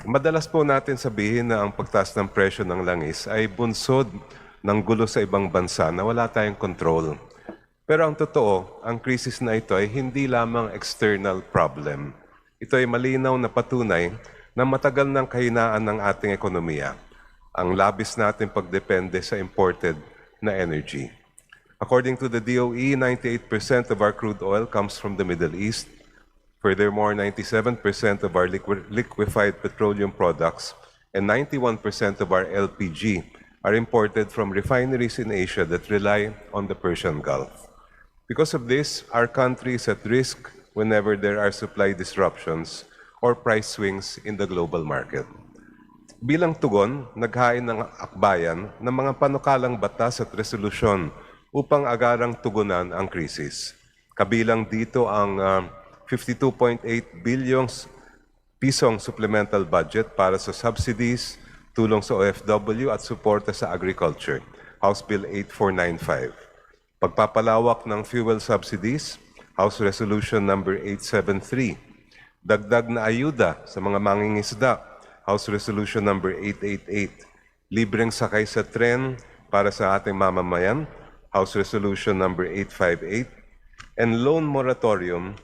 Madalas po natin sabihin na ang pagtaas ng presyo ng langis ay bunsod ng gulo sa ibang bansa na wala tayong control. Pero ang totoo, ang krisis na ito ay hindi lamang external problem. Ito ay malinaw na patunay na matagal ng kahinaan ng ating ekonomiya, ang labis natin pagdepende sa imported na energy. According to the DOE, 98% of our crude oil comes from the Middle East. Furthermore, 97% of our liquefied petroleum products and 91% of our LPG are imported from refineries in Asia that rely on the Persian Gulf. Because of this, our country is at risk whenever there are supply disruptions or price swings in the global market. Bilang tugon, naghain ng akbayan ng mga panukalang batas at resolusyon upang agarang tugunan ang krisis. Kabilang dito ang 52.8 billion pisong supplemental budget para sa subsidies, tulong sa OFW at suporta sa agriculture, House Bill 8495. Pagpapalawak ng fuel subsidies, House Resolution number 873. Dagdag na ayuda sa mga mangingisda, House Resolution number 888. Libreng sakay sa tren para sa ating mamamayan, House Resolution number 858. And loan moratorium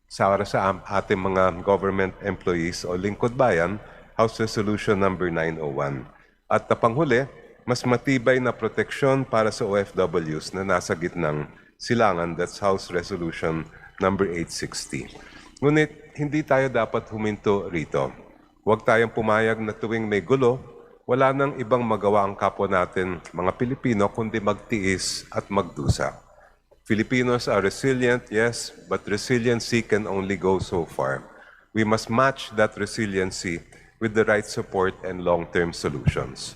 sa ating mga government employees o lingkod bayan, House Resolution number 901. At panghuli, mas matibay na proteksyon para sa OFWs na nasa gitnang silangan, that's House Resolution number 860. Ngunit hindi tayo dapat huminto rito. Huwag tayong pumayag na tuwing may gulo, wala nang ibang magawa ang kapwa natin, mga Pilipino, kundi magtiis at magdusa. Filipinos are resilient, yes, but resiliency can only go so far. We must match that resiliency with the right support and long-term solutions.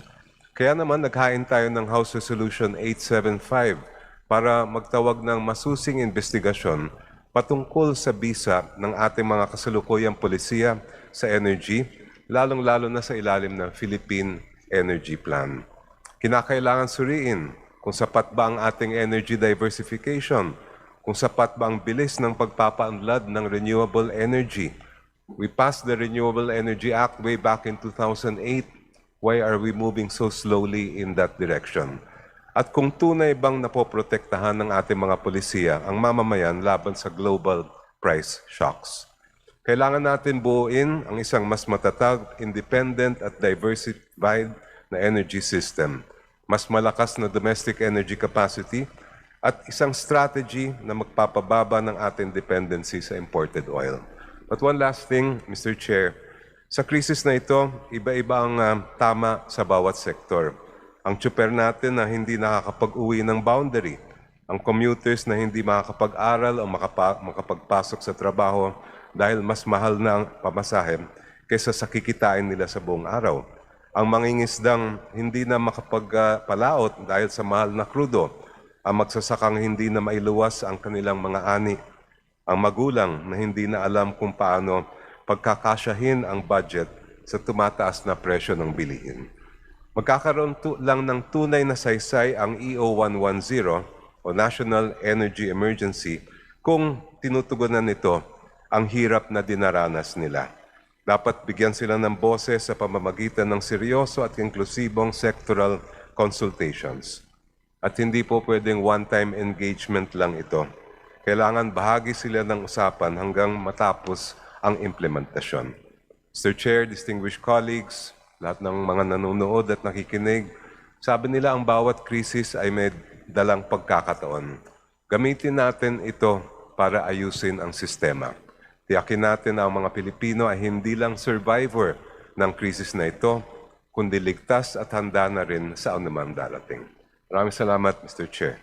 Kaya naman naghain tayo ng House Resolution 875 para magtawag ng masusing investigasyon patungkol sa bisa ng ating mga kasalukuyang polisiya sa energy, lalong-lalo na sa ilalim ng Philippine Energy Plan. Kinakailangan suriin kung sapat ba ang ating energy diversification, kung sapat ba ang bilis ng pagpapaunlad ng renewable energy. We passed the Renewable Energy Act way back in 2008. Why are we moving so slowly in that direction? At kung tunay bang napoprotektahan ng ating mga polisiya ang mamamayan laban sa global price shocks. Kailangan natin buuin ang isang mas matatag, independent at diversified na energy system, mas malakas na domestic energy capacity, at isang strategy na magpapababa ng ating dependency sa imported oil. But one last thing, Mr. Chair, sa krisis na ito, iba-iba ang tama sa bawat sektor. Ang tsuper natin na hindi nakakapag-uwi ng boundary, ang commuters na hindi makakapag-aral o makapagpasok sa trabaho dahil mas mahal na ang pamasahe kaysa sa kikitain nila sa buong araw. Ang mangingisdang hindi na makapagpalaot dahil sa mahal na krudo, ang magsasakang hindi na mailuwas ang kanilang mga ani, ang magulang na hindi na alam kung paano pagkakasyahin ang budget sa tumataas na presyo ng bilihin. Magkakaroon lang ng tunay na saysay ang EO110 o National Energy Emergency kung tinutugunan nito ang hirap na dinaranas nila. Dapat bigyan sila ng boses sa pamamagitan ng seryoso at inklusibong sectoral consultations. At hindi po pwedeng one-time engagement lang ito. Kailangan bahagi sila ng usapan hanggang matapos ang implementasyon. Mr. Chair, distinguished colleagues, lahat ng mga nanonood at nakikinig, sabi nila ang bawat krisis ay may dalang pagkakataon. Gamitin natin ito para ayusin ang sistema. Tiyakin natin na ang mga Pilipino ay hindi lang survivor ng krisis na ito, kundi ligtas at handa na rin sa anumang darating. Maraming salamat, Mr. Chair.